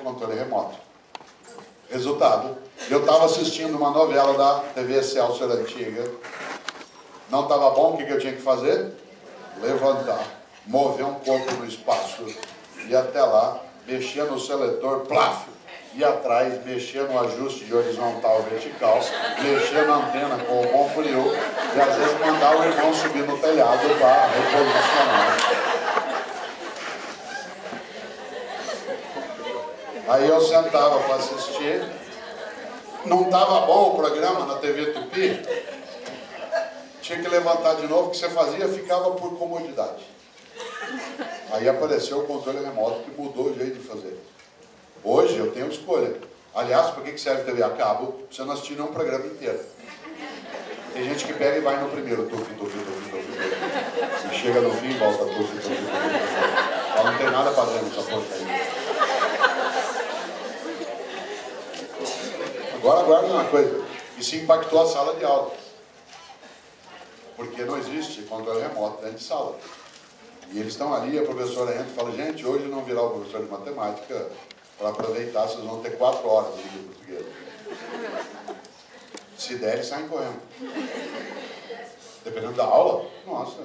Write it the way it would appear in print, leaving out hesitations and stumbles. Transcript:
controle remoto. Resultado, eu estava assistindo uma novela da TV Excelsior antiga, não estava bom, o que eu tinha que fazer? Levantar, mover um pouco no espaço, ir até lá, mexer no seletor, plaf, e atrás, mexer no ajuste de horizontal vertical, mexer na antena com o bom frio, e às vezes mandar o irmão subir no telhado para reposicionar. Aí eu sentava para assistir, não estava bom o programa na TV Tupi, tinha que levantar de novo, o que você fazia ficava por comodidade. Aí apareceu o controle remoto que mudou o jeito de fazer. Hoje eu tenho escolha. Aliás, para que serve TV a cabo? Pra você não assistir nenhum programa inteiro. Tem gente que pega e vai no primeiro, tufi. E chega no fim e volta, tufi. Não tem nada fazendo essa porcaria. Agora guarda uma coisa, isso impactou a sala de aula. Porque não existe controle remoto dentro de sala. E eles estão ali, a professora entra e fala, gente, hoje não virá o professor de matemática, para aproveitar, vocês vão ter 4 horas de língua portuguesa. Se der, eles saem correndo. Dependendo da aula, nossa.